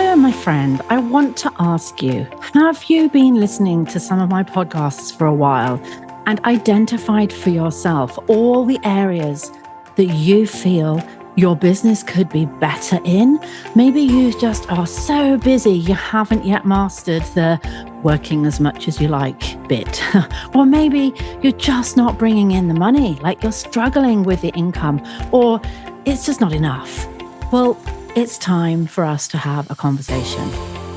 So, my friend, I want to ask you, have you been listening to some of my podcasts for a while and identified for yourself all the areas that you feel your business could be better in? Maybe you just are so busy you haven't yet mastered the working as much as you like bit. Or maybe you're just not bringing in the money, like you're struggling with the income, or it's just not enough. Well, it's time for us to have a conversation.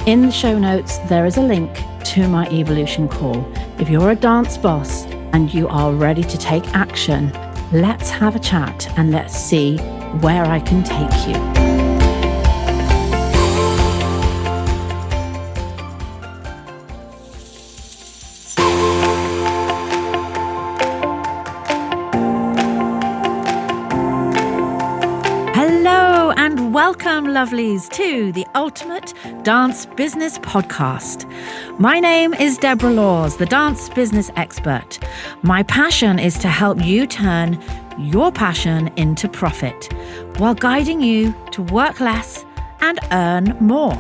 In the show notes, there is a link to my evolution call. If you're a dance boss and you are ready to take action, let's have a chat and let's see where I can take you. Hello and welcome, lovelies, to the Ultimate Dance Business Podcast. My name is Deborah Laws, the dance business expert. My passion is to help you turn your passion into profit while guiding you to work less and earn more.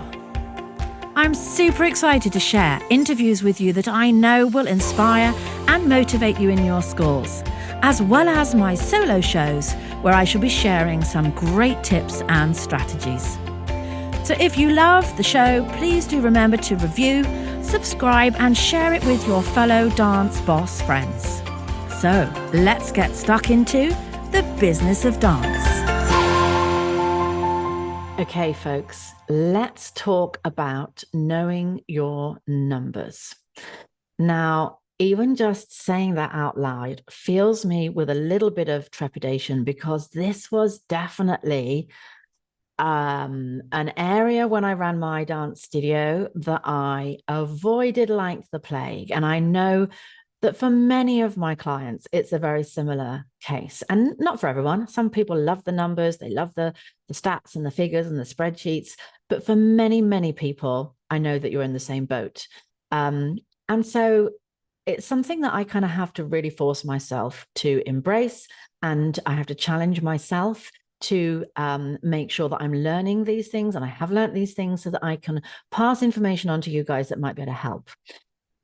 I'm super excited to share interviews with you that I know will inspire and motivate you in your schools, as well as my solo shows where I shall be sharing some great tips and strategies. So if you love the show, please do remember to review, subscribe, and share it with your fellow dance boss friends. So let's get stuck into the business of dance. Okay, folks, let's talk about knowing your numbers. Now, even just saying that out loud fills me with a little bit of trepidation, because this was definitely an area when I ran my dance studio that I avoided like the plague. And I know that for many of my clients, it's a very similar case, and not for everyone. Some people love the numbers, they love the stats and the figures and the spreadsheets. But for many, many people, I know that you're in the same boat. And so it's something that I kind of have to really force myself to embrace, and I have to challenge myself to make sure that I'm learning these things, and I have learned these things so that I can pass information on to you guys that might be able to help.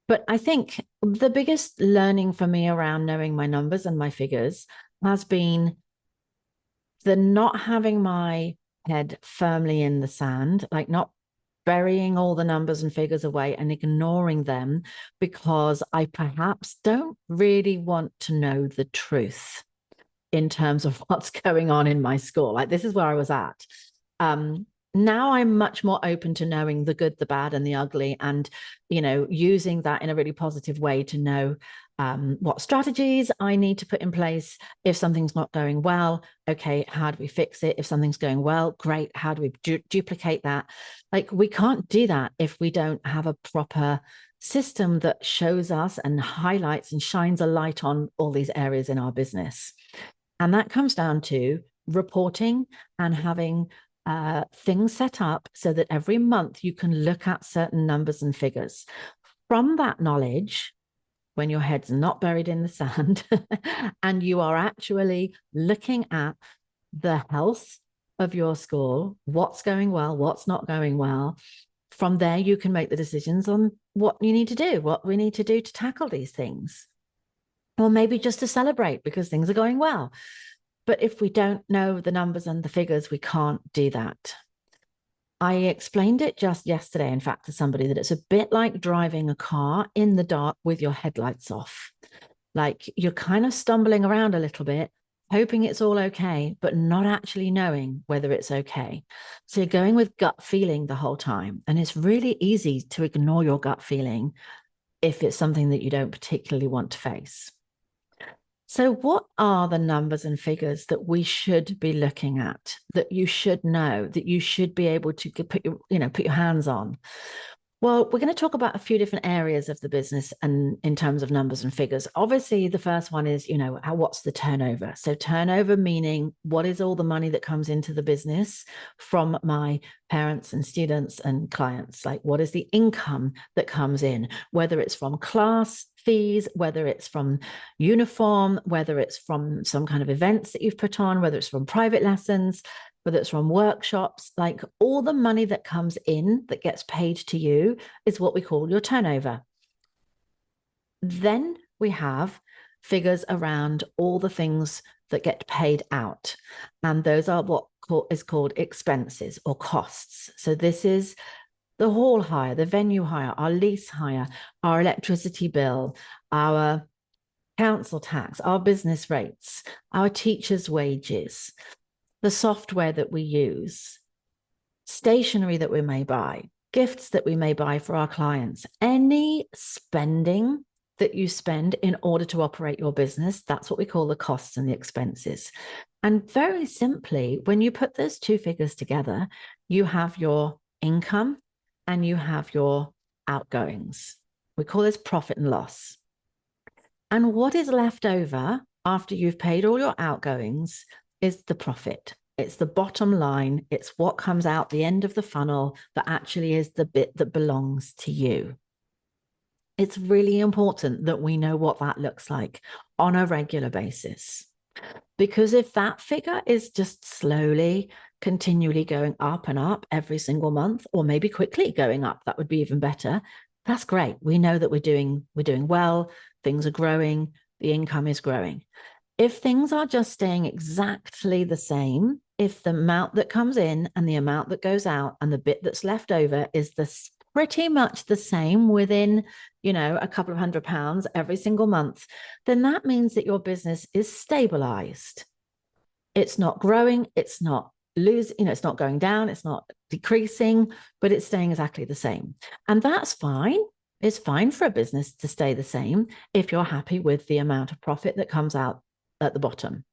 But I think the biggest learning for me around knowing my numbers and my figures has been the not having my head firmly in the sand, like not burying all the numbers and figures away and ignoring them because I perhaps don't really want to know the truth in terms of what's going on in my school. Like, this is where I was at. Now I'm much more open to knowing the good, the bad, and the ugly, and, using that in a really positive way to know what strategies I need to put in place. If something's not going well, okay, how do we fix it? If something's going well, great, how do we duplicate that? Like, we can't do that if we don't have a proper system that shows us and highlights and shines a light on all these areas in our business. And that comes down to reporting and having things set up so that every month you can look at certain numbers and figures. From that knowledge, when your head's not buried in the sand and you are actually looking at the health of your school, what's going well, what's not going well, from there you can make the decisions on what you need to do, what we need to do to tackle these things. Or maybe just to celebrate because things are going well. But if we don't know the numbers and the figures, we can't do that. I explained it just yesterday, in fact, to somebody, that it's a bit like driving a car in the dark with your headlights off. Like, you're kind of stumbling around a little bit, hoping it's all okay, but not actually knowing whether it's okay. So you're going with gut feeling the whole time. And it's really easy to ignore your gut feeling if it's something that you don't particularly want to face. So what are the numbers and figures that we should be looking at, that you should know, that you should be able to put your hands on? Well, we're going to talk about a few different areas of the business and in terms of numbers and figures. Obviously, the first one is, what's the turnover? So turnover meaning what is all the money that comes into the business from my parents and students and clients? Like, what is the income that comes in, whether it's from class fees, whether it's from uniform, whether it's from some kind of events that you've put on, whether it's from private lessons, whether it's from workshops, like all the money that comes in that gets paid to you is what we call your turnover. Then we have figures around all the things that get paid out. And those are what is called expenses or costs. So this is the hall hire, the venue hire, our lease hire, our electricity bill, our council tax, our business rates, our teachers' wages, the software that we use, stationery that we may buy, gifts that we may buy for our clients, any spending that you spend in order to operate your business, that's what we call the costs and the expenses. And very simply, when you put those two figures together, you have your income and you have your outgoings. We call this profit and loss. And what is left over after you've paid all your outgoings is the profit. It's the bottom line. It's what comes out the end of the funnel that actually is the bit that belongs to you. It's really important that we know what that looks like on a regular basis. Because if that figure is just slowly, continually going up and up every single month, or maybe quickly going up, that would be even better. That's great. We know that we're doing well, things are growing, the income is growing. If things are just staying exactly the same, if the amount that comes in and the amount that goes out and the bit that's left over is pretty much the same within, a couple of £100 every single month, then that means that your business is stabilized. It's not growing, it's not it's not going down, it's not decreasing, but it's staying exactly the same. And that's fine. It's fine for a business to stay the same if you're happy with the amount of profit that comes out at the bottom.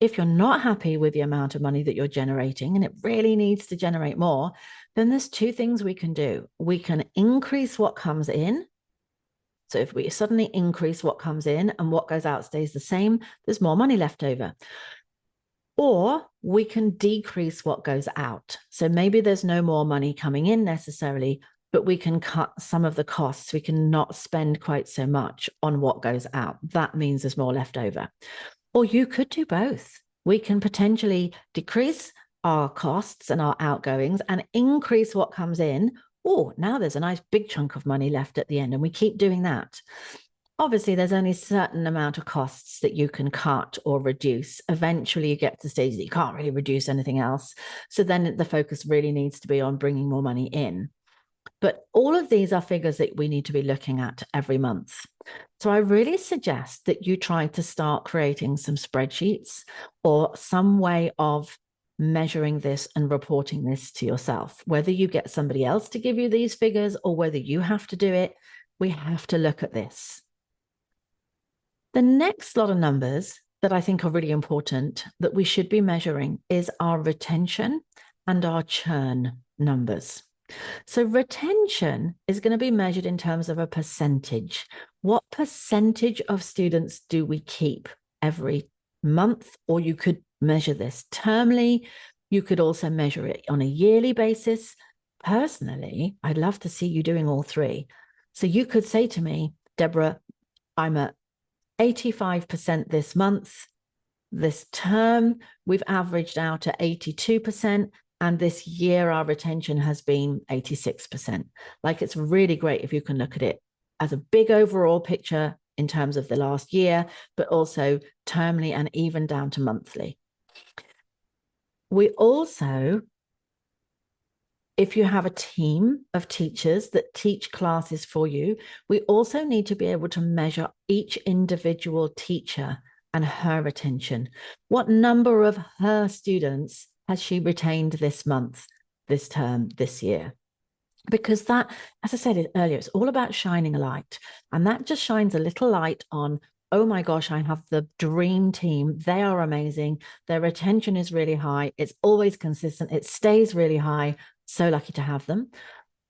If you're not happy with the amount of money that you're generating and it really needs to generate more, then there's two things we can do. We can increase what comes in. So if we suddenly increase what comes in and what goes out stays the same, there's more money left over. Or we can decrease what goes out. So maybe there's no more money coming in necessarily, but we can cut some of the costs. We can not spend quite so much on what goes out. That means there's more left over. Or you could do both. We can potentially decrease our costs and our outgoings and increase what comes in. Oh, now there's a nice big chunk of money left at the end, and we keep doing that. Obviously, there's only a certain amount of costs that you can cut or reduce. Eventually, you get to the stage that you can't really reduce anything else. So then the focus really needs to be on bringing more money in. But all of these are figures that we need to be looking at every month. So I really suggest that you try to start creating some spreadsheets or some way of measuring this and reporting this to yourself. Whether you get somebody else to give you these figures or whether you have to do it, we have to look at this. The next lot of numbers that I think are really important that we should be measuring is our retention and our churn numbers. So retention is going to be measured in terms of a percentage. What percentage of students do we keep every month? Or you could measure this termly. You could also measure it on a yearly basis. Personally, I'd love to see you doing all three. So you could say to me, Deborah, I'm at 85% this month. This term, we've averaged out at 82%. And this year, our retention has been 86%. Like, it's really great if you can look at it as a big overall picture in terms of the last year, but also termly and even down to monthly. We also, if you have a team of teachers that teach classes for you, we also need to be able to measure each individual teacher and her retention. What number of her students has she retained this month, this term, this year? Because that, as I said earlier, it's all about shining a light. And that just shines a little light on, oh my gosh, I have the dream team. They are amazing. Their retention is really high. It's always consistent. It stays really high. So lucky to have them.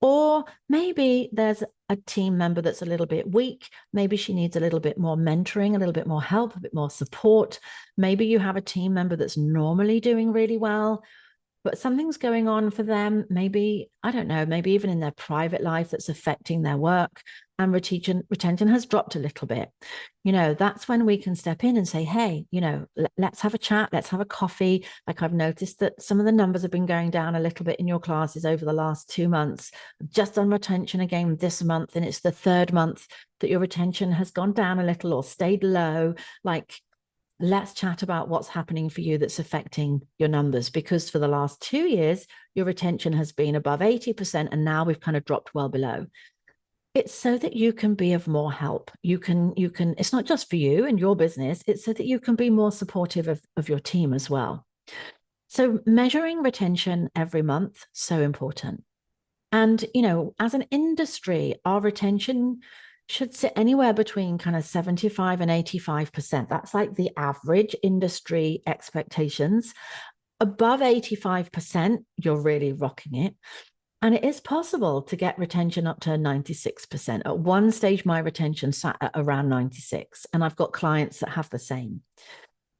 Or maybe there's a team member that's a little bit weak. Maybe she needs a little bit more mentoring, a little bit more help, a bit more support. Maybe you have a team member that's normally doing really well. but something's going on for them. Maybe, I don't know, maybe even in their private life that's affecting their work, and retention has dropped a little bit. That's when we can step in and say, hey, let's have a chat. Let's have a coffee. Like, I've noticed that some of the numbers have been going down a little bit in your classes over the last 2 months. I've just done retention again this month, and it's the 3rd month that your retention has gone down a little or stayed low. Like, let's chat about what's happening for you that's affecting your numbers, because for the last 2 years, your retention has been above 80%, and now we've kind of dropped well below. It's so that you can be of more help. You can, it's not just for you and your business, it's so that you can be more supportive of your team as well. So measuring retention every month, so important. And, as an industry, our retention should sit anywhere between kind of 75 and 85%. That's like the average industry expectations. Above 85%, you're really rocking it. And it is possible to get retention up to 96%. At one stage, my retention sat at around 96, and I've got clients that have the same.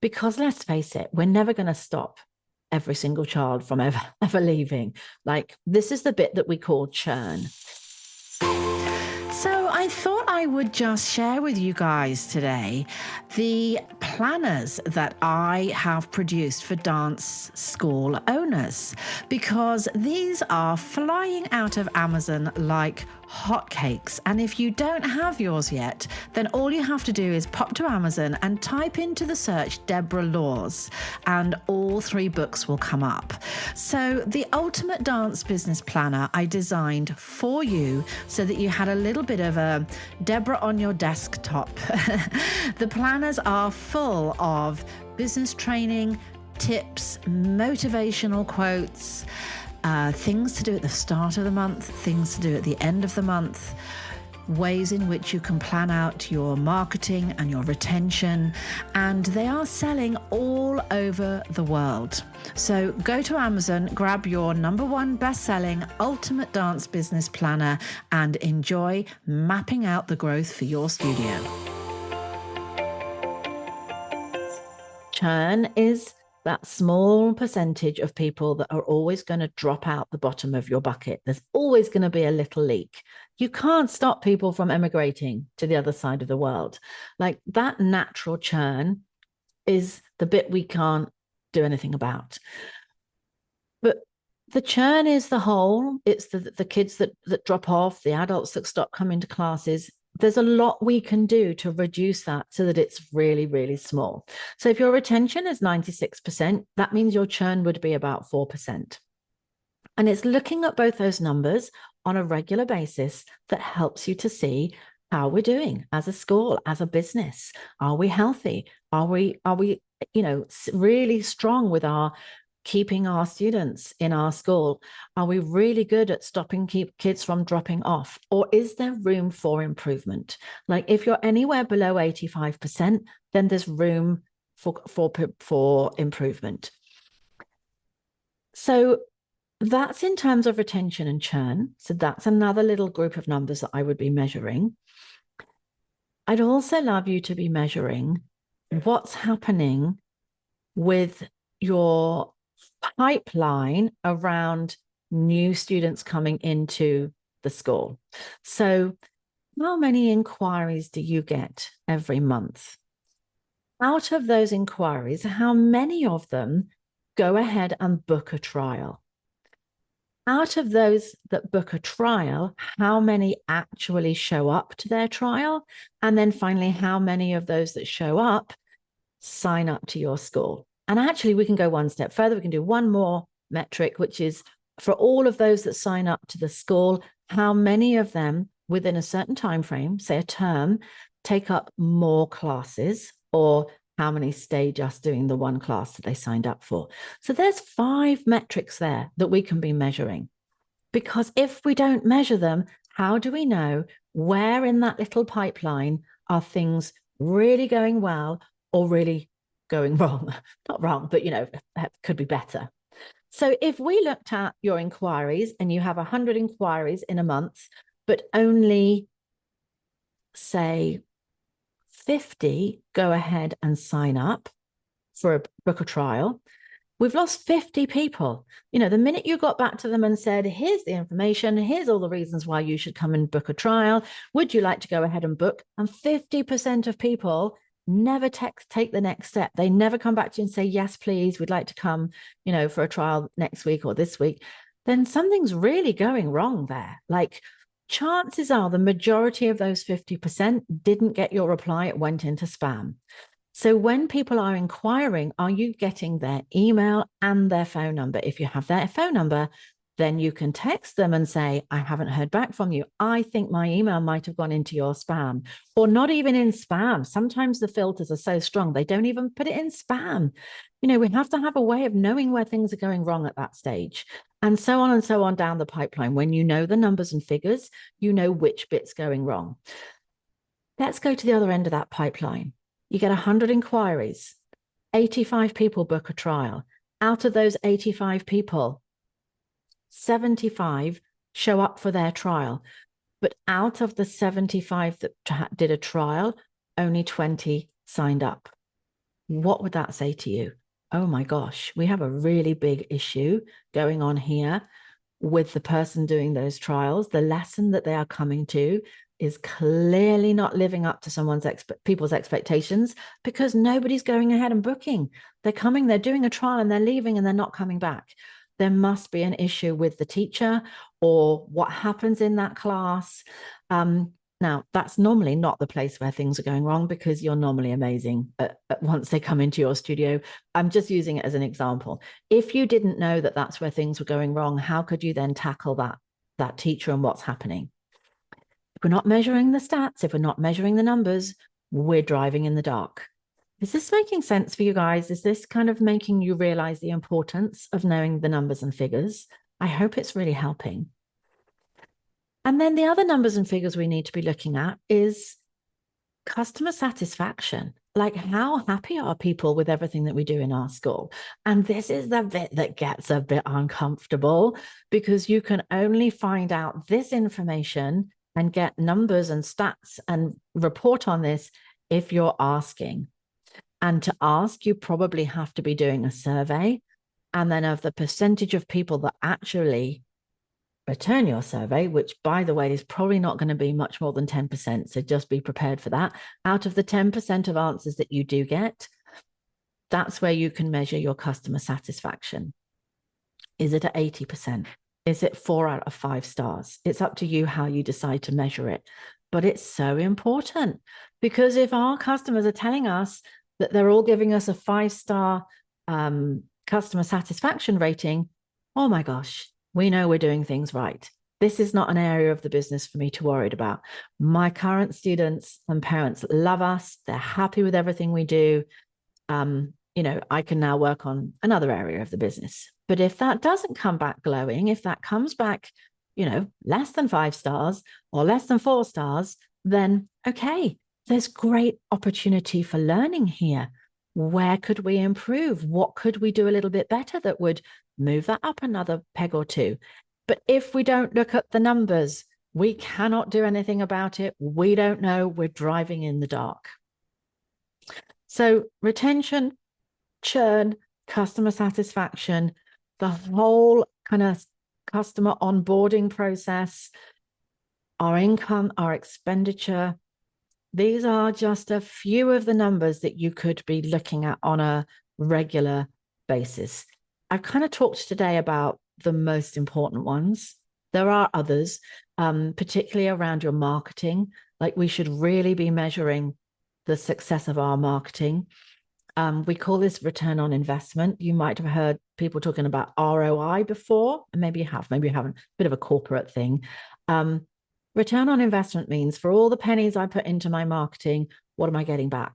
Because let's face it, we're never going to stop every single child from ever leaving. Like, this is the bit that we call churn. So I thought I would just share with you guys today the planners that I have produced for dance school owners, because these are flying out of Amazon like hotcakes. And if you don't have yours yet, then all you have to do is pop to Amazon and type into the search Deborah Laws, and all 3 books will come up. So the ultimate dance business planner I designed for you so that you had a little bit of a Deborah on your desktop. The planners are full of business training, tips, motivational quotes, things to do at the start of the month, things to do at the end of the month, ways in which you can plan out your marketing and your retention, and they are selling all over the world. So go to Amazon, grab your #1 best-selling Ultimate Dance Business Planner, and enjoy mapping out the growth for your studio. Churn is that small percentage of people that are always going to drop out the bottom of your bucket. There's always going to be a little leak. You can't stop people from emigrating to the other side of the world. Like, that natural churn is the bit we can't do anything about. But the churn is the whole. It's the kids that drop off, the adults that stop coming to classes. There's a lot we can do to reduce that so that it's really, really small. So if your retention is 96%, that means your churn would be about 4%. And it's looking at both those numbers on a regular basis that helps you to see how we're doing as a school, as a business. Are we healthy? Are we, really strong with our keeping our students in our school? Are we really good at stopping kids from dropping off? Or is there room for improvement? Like, if you're anywhere below 85%, then there's room for improvement. So that's in terms of retention and churn. So that's another little group of numbers that I would be measuring. I'd also love you to be measuring what's happening with your pipeline around new students coming into the school. So how many inquiries do you get every month? Out of those inquiries, how many of them go ahead and book a trial? Out of those that book a trial, how many actually show up to their trial? And then finally, how many of those that show up sign up to your school? And actually, we can go one step further. We can do one more metric, which is for all of those that sign up to the school, how many of them within a certain time frame, say a term, take up more classes, or how many stay just doing the one class that they signed up for. So there's 5 metrics there that we can be measuring. Because if we don't measure them, how do we know where in that little pipeline are things really going well or really going wrong? Not wrong, but, could be better. So if we looked at your inquiries and you have 100 inquiries in a month, but only, say, 50 go ahead and sign up for a book a trial, We've lost 50 people. You know, the minute you got back to them and said, here's the information, here's all the reasons why you should come and book a trial. Would you like to go ahead and book? And 50% of people never take the next step. They never come back to you and say, yes, please, we'd like to come, you know, for a trial next week or this week. Then something's really going wrong there. Like, chances are the majority of those 50% didn't get your reply. It went into spam. So when people are inquiring, are you getting their email and their phone number? If you have their phone number, then you can text them and say, I haven't heard back from you. I think my email might have gone into your spam, or not even in spam. Sometimes the filters are so strong, they don't even put it in spam. You know, we have to have a way of knowing where things are going wrong at that stage, and so on down the pipeline. When you know the numbers and figures, you know which bit's going wrong. Let's go to the other end of that pipeline. You get 100 inquiries, 85 people book a trial. Out of those 85 people, 75 show up for their trial. But out of the 75 that did a trial, only 20 signed up. What would that say to you? Oh my gosh, we have a really big issue going on here with the person doing those trials. The lesson that they are coming to is clearly not living up to people's expectations, because nobody's going ahead and booking. They're coming, they're doing a trial, and they're leaving, and they're not coming back. There must be an issue with the teacher or what happens in that class. Now, that's normally not the place where things are going wrong, because you're normally amazing once they come into your studio. I'm just using it as an example. If you didn't know that that's where things were going wrong, how could you then tackle that teacher and what's happening? If we're not measuring the stats, if we're not measuring the numbers, we're driving in the dark. Is this making sense for you guys? Is this kind of making you realize the importance of knowing the numbers and figures? I hope it's really helping. And then the other numbers and figures we need to be looking at is customer satisfaction. Like, how happy are people with everything that we do in our school? And this is the bit that gets a bit uncomfortable, because you can only find out this information and get numbers and stats and report on this if you're asking. And to ask, you probably have to be doing a survey. And then of the percentage of people that actually return your survey, which, by the way, is probably not going to be much more than 10%. So just be prepared for that. Out of the 10% of answers that you do get, that's where you can measure your customer satisfaction. Is it at 80%? Is it 4 out of 5 stars? It's up to you how you decide to measure it. But it's so important, because if our customers are telling us that they're all giving us a 5-star customer satisfaction rating, oh my gosh, we know we're doing things right. This is not an area of the business for me to worry about. My current students and parents love us. They're happy with everything we do. You know, I can now work on another area of the business. But if that doesn't come back glowing, if that comes back, you know, less than 5 stars or less than 4 stars, then okay, there's great opportunity for learning here. Where could we improve? What could we do a little bit better that would move that up another peg or two? But if we don't look at the numbers, we cannot do anything about it. We don't know. We're driving in the dark. So retention, churn, customer satisfaction, the whole kind of customer onboarding process, our income, our expenditure, these are just a few of the numbers that you could be looking at on a regular basis. I've kind of talked today about the most important ones. There are others, particularly around your marketing. Like, we should really be measuring the success of our marketing. We call this return on investment. You might have heard people talking about ROI before, and maybe you have, maybe you haven't, a bit of a corporate thing. Return on investment means, for all the pennies I put into my marketing, what am I getting back?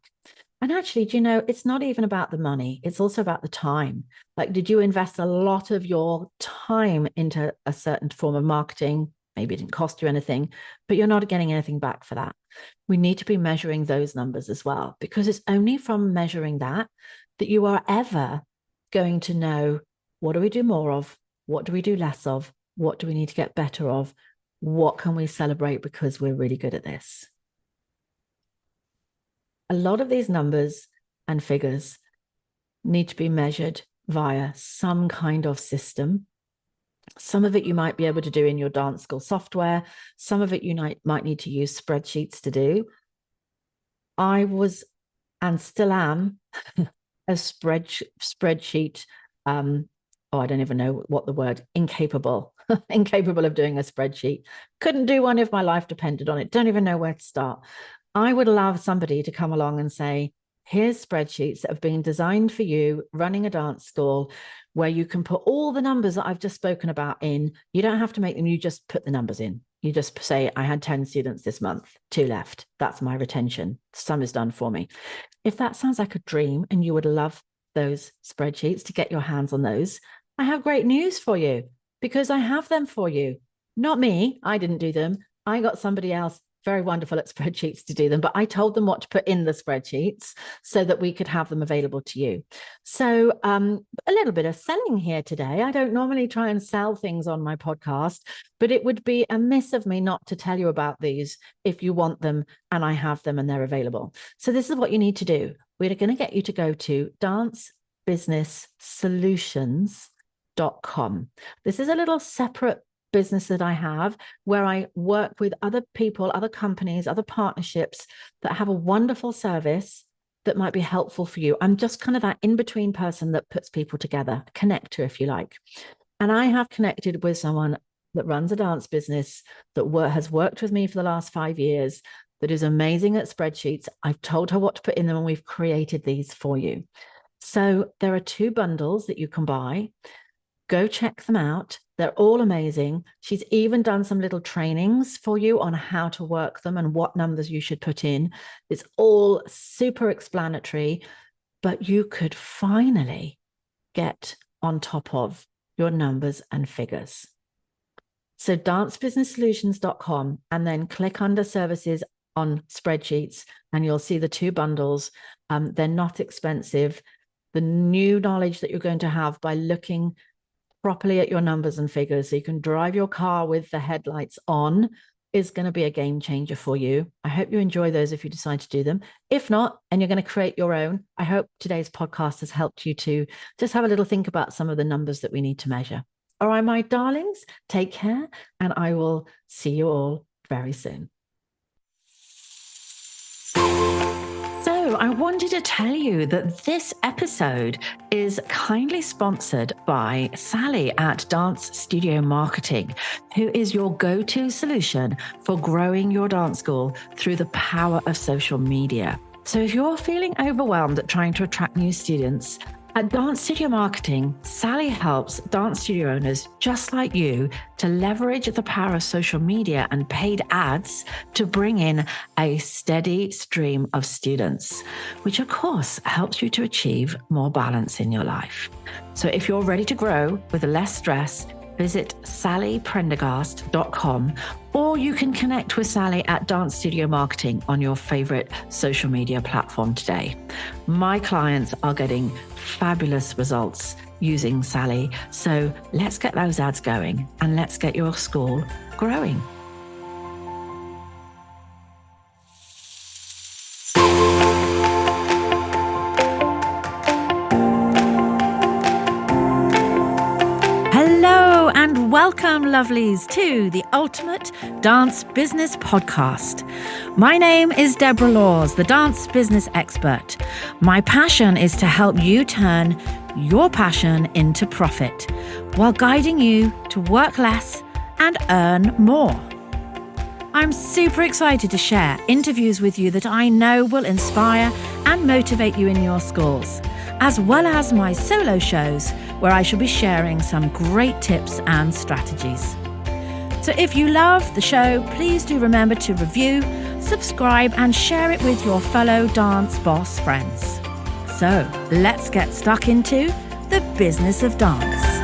And actually, do you know, it's not even about the money. It's also about the time. Like, did you invest a lot of your time into a certain form of marketing? Maybe it didn't cost you anything, but you're not getting anything back for that. We need to be measuring those numbers as well, because it's only from measuring that you are ever going to know, what do we do more of? What do we do less of? What do we need to get better of? What can we celebrate because we're really good at this? A lot of these numbers and figures need to be measured via some kind of system. Some of it you might be able to do in your dance school software. Some of it you might need to use spreadsheets to do. I was and still am a spreadsheet. I don't even know what the word, incapable of doing a spreadsheet. Couldn't do one if my life depended on it. Don't even know where to start. I would allow somebody to come along and say, here's spreadsheets that have been designed for you running a dance school where you can put all the numbers that I've just spoken about in. You don't have to make them. You just put the numbers in. You just say, I had 10 students this month, 2 left. That's my retention. Some is done for me. If that sounds like a dream and you would love those spreadsheets to get your hands on those, I have great news for you because I have them for you. Not me. I didn't do them. I got somebody else very wonderful at spreadsheets to do them, but I told them what to put in the spreadsheets so that we could have them available to you. So a little bit of selling here today. I don't normally try and sell things on my podcast, but it would be amiss of me not to tell you about these if you want them and I have them and they're available. So this is what you need to do. We're going to get you to go to dancebusinesssolutions.com. This is a little separate business that I have where I work with other people, other companies, other partnerships that have a wonderful service that might be helpful for you. I'm just kind of that in-between person that puts people together, a connector, if you like. And I have connected with someone that runs a dance business that has worked with me for the last 5 years, that is amazing at spreadsheets. I've told her what to put in them and we've created these for you. So there are 2 bundles that you can buy. Go check them out. They're all amazing. She's even done some little trainings for you on how to work them and what numbers you should put in. It's all super explanatory, but you could finally get on top of your numbers and figures. So dancebusinesssolutions.com and then click under services on spreadsheets and you'll see the 2 bundles. They're not expensive. The new knowledge that you're going to have by looking properly at your numbers and figures so you can drive your car with the headlights on is going to be a game changer for you. I hope you enjoy those if you decide to do them. If not, and you're going to create your own, I hope today's podcast has helped you to just have a little think about some of the numbers that we need to measure. All right, my darlings, take care, and I will see you all very soon. So I wanted to tell you that this episode is kindly sponsored by Sally at Dance Studio Marketing, who is your go-to solution for growing your dance school through the power of social media. So if you're feeling overwhelmed at trying to attract new students, at Dance Studio Marketing, Sally helps dance studio owners just like you to leverage the power of social media and paid ads to bring in a steady stream of students, which of course helps you to achieve more balance in your life. So if you're ready to grow with less stress, visit sallyprendergast.com, or you can connect with Sally at Dance Studio Marketing on your favorite social media platform today. My clients are getting fabulous results using Sally. So let's get those ads going and let's get your school growing. Hello and welcome, lovelies, to the Ultimate Dance Business Podcast. My name is Deborah Laws, the dance business expert. My passion is to help you turn your passion into profit while guiding you to work less and earn more. I'm super excited to share interviews with you that I know will inspire and motivate you in your schools, as well as my solo shows where I shall be sharing some great tips and strategies. So if you love the show, please do remember to review, subscribe, and share it with your fellow dance boss friends. So let's get stuck into the business of dance.